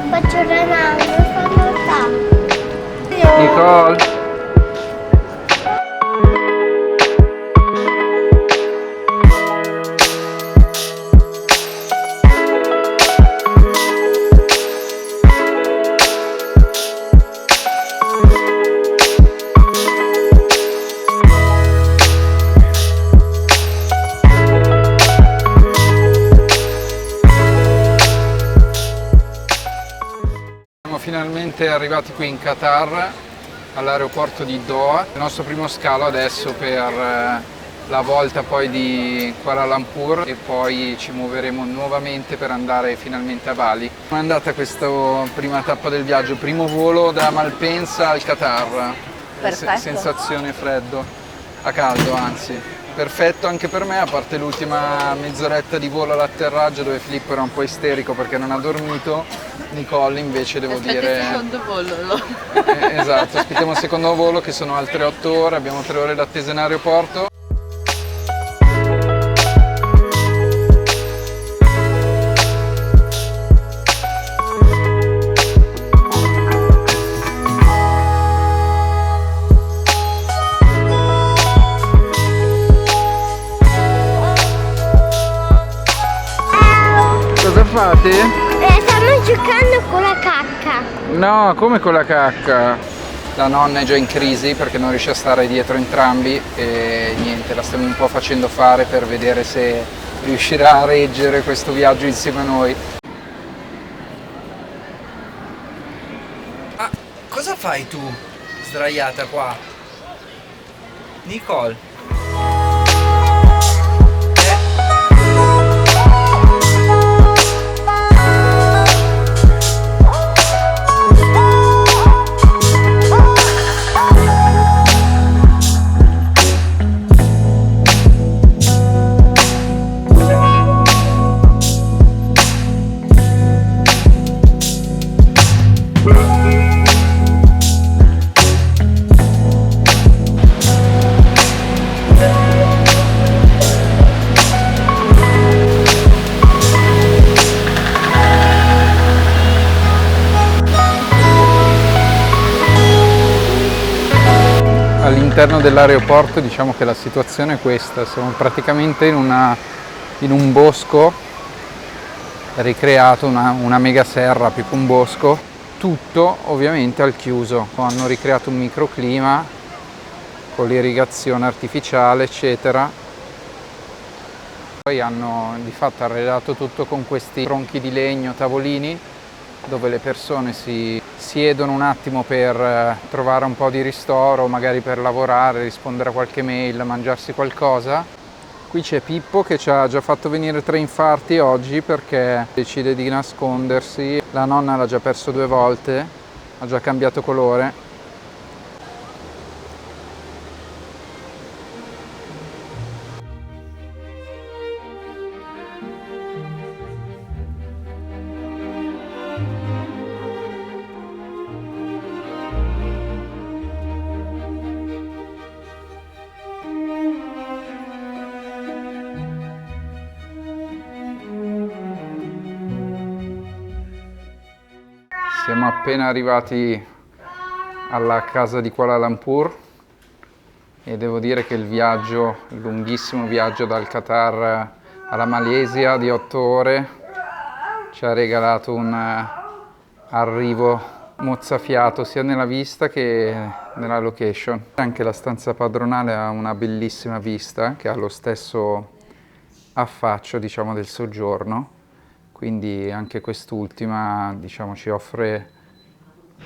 Faccio Ronaldo, sono tanto. Nicole. Siamo finalmente arrivati qui in Qatar, all'aeroporto di Doha. Il nostro primo scalo adesso per la volta poi di Kuala Lumpur e poi ci muoveremo nuovamente per andare finalmente a Bali. Come è andata questa prima tappa del viaggio? Primo volo da Malpensa al Qatar. Perfetto. Sensazione freddo, a caldo anzi. Perfetto anche per me, a parte l'ultima mezz'oretta di volo all'atterraggio dove Filippo era un po' isterico perché non ha dormito. Nicole invece devo dire... il secondo volo, no? Esatto, aspettiamo il secondo volo che sono altre 8 ore, abbiamo 3 ore d'attesa in aeroporto. Cosa fate? Stiamo giocando con la cacca. No, come con la cacca? La nonna è già in crisi perché non riesce a stare dietro entrambi e niente, la stiamo un po' facendo fare per vedere se riuscirà a reggere questo viaggio insieme a noi. Ah, cosa fai tu sdraiata qua? Nicole? All'interno dell'aeroporto diciamo che la situazione è questa, siamo praticamente in un bosco ricreato, una mega serra più che un bosco, tutto ovviamente al chiuso, hanno ricreato un microclima con l'irrigazione artificiale eccetera, poi hanno di fatto arredato tutto con questi tronchi di legno, tavolini, dove le persone si siedono un attimo per trovare un po' di ristoro, magari per lavorare, rispondere a qualche mail, mangiarsi qualcosa. Qui c'è Pippo che ci ha già fatto venire 3 infarti oggi perché decide di nascondersi. La nonna l'ha già perso 2 volte, ha già cambiato colore. Siamo appena arrivati alla casa di Kuala Lumpur e devo dire che il lunghissimo viaggio dal Qatar alla Malesia di 8 ore ci ha regalato un arrivo mozzafiato sia nella vista che nella location. Anche la stanza padronale ha una bellissima vista che ha lo stesso affaccio, diciamo, del soggiorno. Quindi anche quest'ultima, diciamo, ci offre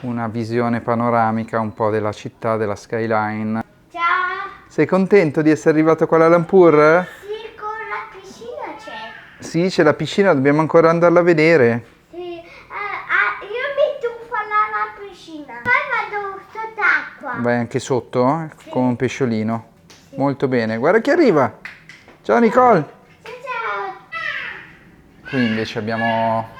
una visione panoramica un po' della città, della skyline. Ciao. Sei contento di essere arrivato a Kuala Lumpur? Sì, con la piscina c'è. Sì, c'è la piscina, dobbiamo ancora andarla a vedere. Sì. Io mi tuffo alla piscina. Poi vado sott'acqua. Vai anche sotto, come un pesciolino. Sì. Molto bene, guarda chi arriva. Ciao Nicole. Ciao. Qui invece abbiamo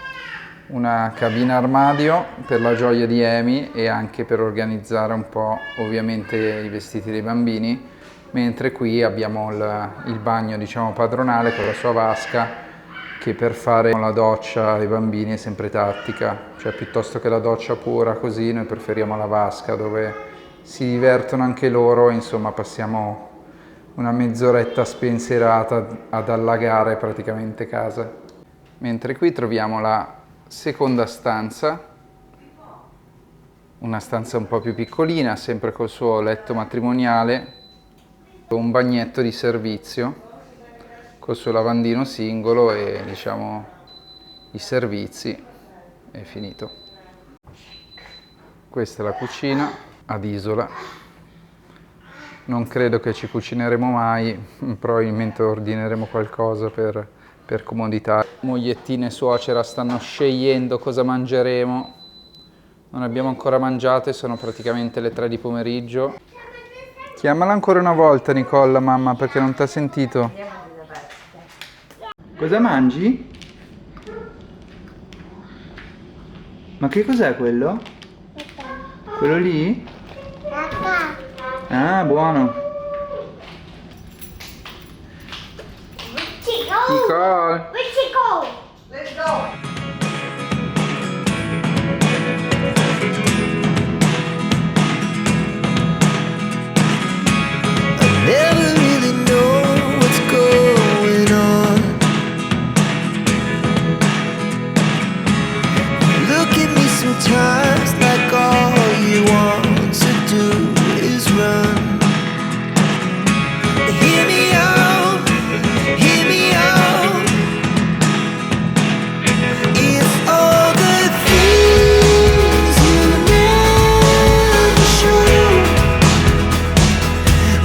una cabina armadio per la gioia di Amy e anche per organizzare un po' ovviamente i vestiti dei bambini, mentre qui abbiamo il bagno, diciamo, padronale con la sua vasca che per fare la doccia ai bambini è sempre tattica, cioè piuttosto che la doccia pura così noi preferiamo la vasca dove si divertono anche loro, insomma passiamo una mezz'oretta spensierata ad allagare praticamente casa. Mentre qui troviamo la seconda stanza, una stanza un po' più piccolina, sempre col suo letto matrimoniale, un bagnetto di servizio col suo lavandino singolo e diciamo i servizi, è finito. Questa è la cucina ad isola, non credo che ci cucineremo mai, probabilmente ordineremo qualcosa per comodità. Mogliettine e suocera stanno scegliendo cosa mangeremo, non abbiamo ancora mangiato e sono praticamente le 3 di pomeriggio. Chiamala ancora una volta Nicola, mamma, perché non ti ha sentito. Cosa mangi? Ma che cos'è quello? Quello lì? Ah, buono. Nicole. Let's go. Never really know what's going on. Look at me sometimes like all you want to do is run. Hear me out, hear me out. If all the things you never show,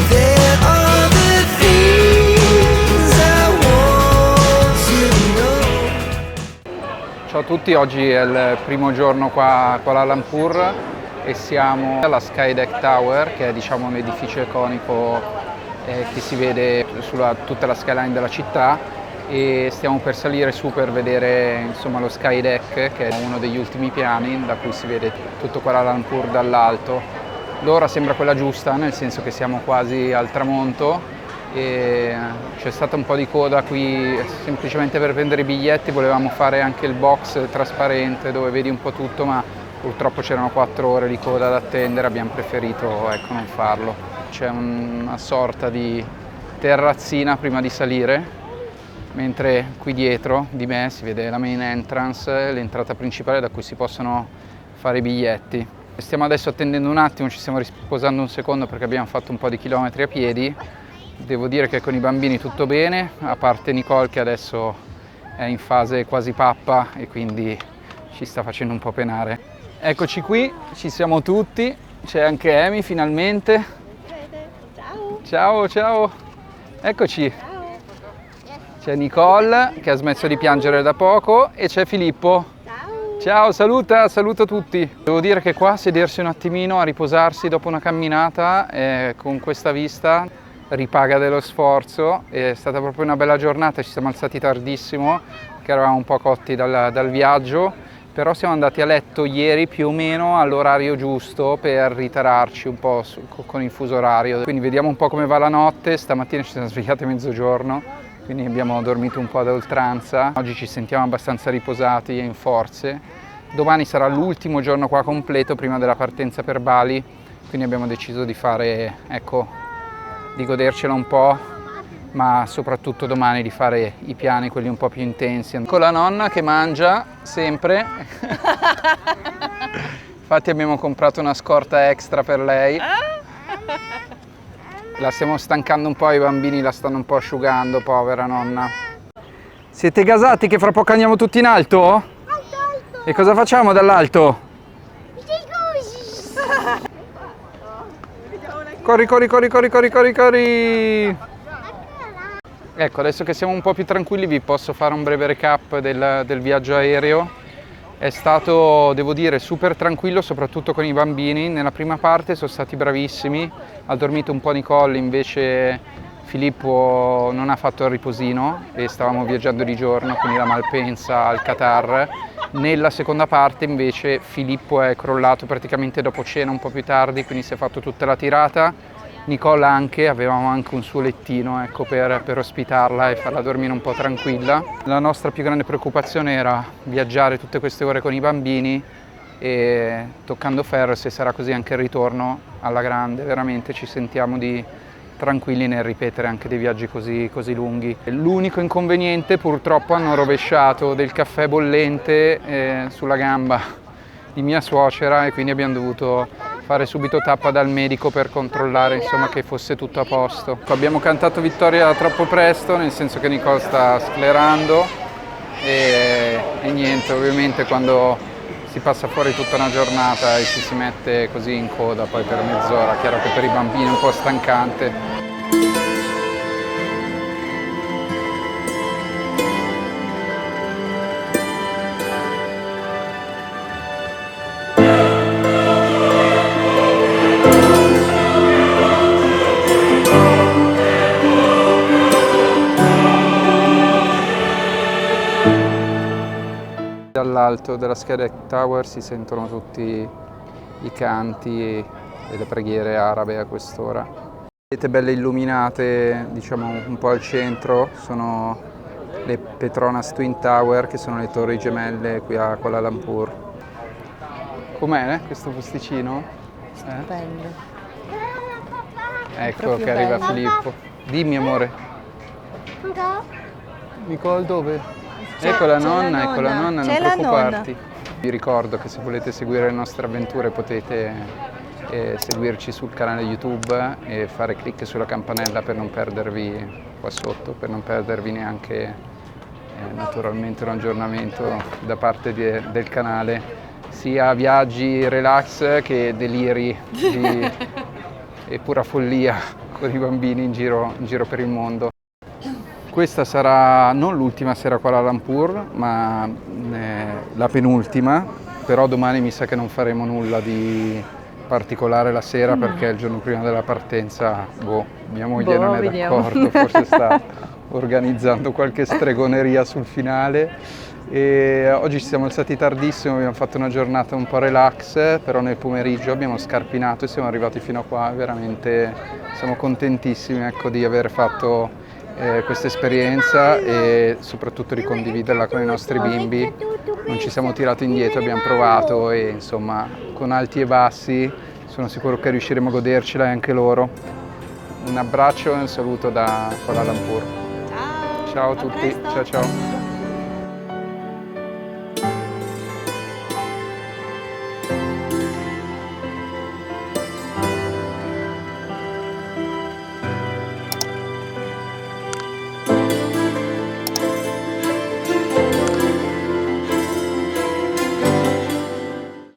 there are the things I want to know. Ciao a tutti, oggi è il primo giorno qua a Kuala Lumpur e siamo alla Skydeck Tower, che è diciamo un edificio iconico che si vede su tutta la skyline della città, e stiamo per salire su per vedere insomma lo Skydeck, che è uno degli ultimi piani da cui si vede tutto Kuala Lumpur dall'alto. L'ora sembra quella giusta, nel senso che siamo quasi al tramonto e c'è stata un po' di coda qui semplicemente per prendere i biglietti. Volevamo fare anche il box trasparente dove vedi un po' tutto, ma purtroppo c'erano 4 ore di coda da attendere, abbiamo preferito non farlo. C'è una sorta di terrazzina prima di salire, mentre qui dietro di me si vede la main entrance, l'entrata principale da cui si possono fare i biglietti. Stiamo adesso attendendo un attimo, ci stiamo riposando un secondo perché abbiamo fatto un po' di chilometri a piedi. Devo dire che con i bambini tutto bene, a parte Nicole che adesso è in fase quasi pappa e quindi ci sta facendo un po' penare. Eccoci qui, ci siamo tutti, c'è anche Amy finalmente. Ciao, ciao, eccoci. C'è Nicole che ha smesso di piangere da poco e c'è Filippo. Ciao, saluta tutti. Devo dire che qua sedersi un attimino a riposarsi dopo una camminata con questa vista ripaga dello sforzo. È stata proprio una bella giornata, ci siamo alzati tardissimo perché eravamo un po' cotti dal viaggio, però siamo andati a letto ieri più o meno all'orario giusto per ritararci un po' con il fuso orario. Quindi vediamo un po' come va la notte. Stamattina ci siamo svegliati a mezzogiorno, quindi abbiamo dormito un po' ad oltranza. Oggi ci sentiamo abbastanza riposati e in forze. Domani sarà l'ultimo giorno qua completo prima della partenza per Bali, quindi abbiamo deciso di fare, di godercela un po', ma soprattutto domani di fare i piani, quelli un po' più intensi. Con la nonna che mangia sempre. Infatti abbiamo comprato una scorta extra per lei. La stiamo stancando un po', i bambini la stanno un po' asciugando, povera nonna. Siete gasati che fra poco andiamo tutti in alto? E cosa facciamo dall'alto? Corri, corri, corri, corri, corri, corri, corri! Ecco, adesso che siamo un po' più tranquilli vi posso fare un breve recap del viaggio aereo. È stato, devo dire, super tranquillo, soprattutto con i bambini. Nella prima parte sono stati bravissimi, ha dormito un po' Nicole, invece Filippo non ha fatto il riposino e stavamo viaggiando di giorno, quindi da Malpensa al Qatar. Nella seconda parte invece Filippo è crollato praticamente dopo cena un po' più tardi, quindi si è fatto tutta la tirata. Nicole anche, avevamo anche un suo lettino, ecco, per ospitarla e farla dormire un po' tranquilla. La nostra più grande preoccupazione era viaggiare tutte queste ore con i bambini e toccando ferro, se sarà così anche il ritorno, alla grande. Veramente ci sentiamo tranquilli nel ripetere anche dei viaggi così lunghi. L'unico inconveniente, purtroppo hanno rovesciato del caffè bollente sulla gamba di mia suocera e quindi abbiamo dovuto fare subito tappa dal medico per controllare, insomma, che fosse tutto a posto. Abbiamo cantato vittoria troppo presto, nel senso che Nicole sta sclerando e niente, ovviamente quando si passa fuori tutta una giornata e ci si mette così in coda poi per mezz'ora, chiaro che per i bambini è un po' stancante. Dall'alto della Skydeck Tower si sentono tutti i canti e le preghiere arabe a quest'ora. Vedete belle illuminate, diciamo un po' al centro, sono le Petronas Twin Tower, che sono le torri gemelle qui a Kuala Lumpur. Com'è questo posticino? Stupendo. Ecco proprio che arriva bello. Filippo. Dimmi amore, Nicole dove? Ecco la nonna, non C'è la preoccuparti. Vi ricordo che se volete seguire le nostre avventure potete seguirci sul canale YouTube e fare clic sulla campanella per non perdervi qua sotto, per non perdervi neanche naturalmente un aggiornamento da parte del canale, sia viaggi relax che deliri e pura follia con i bambini in giro per il mondo. Questa sarà non l'ultima sera a Kuala Lumpur, ma la penultima, però domani mi sa che non faremo nulla di particolare la sera perché il giorno prima della partenza, mia moglie non è vediamo. d'accordo, forse sta organizzando qualche stregoneria sul finale. E oggi ci siamo alzati tardissimo, abbiamo fatto una giornata un po' relax, però nel pomeriggio abbiamo scarpinato e siamo arrivati fino a qua, veramente siamo contentissimi, ecco, di aver fatto questa esperienza e soprattutto di condividerla con i nostri bimbi. Non ci siamo tirati indietro, abbiamo provato e insomma con alti e bassi sono sicuro che riusciremo a godercela e anche loro. Un abbraccio e un saluto da Kuala Lumpur. Ciao a tutti, ciao ciao.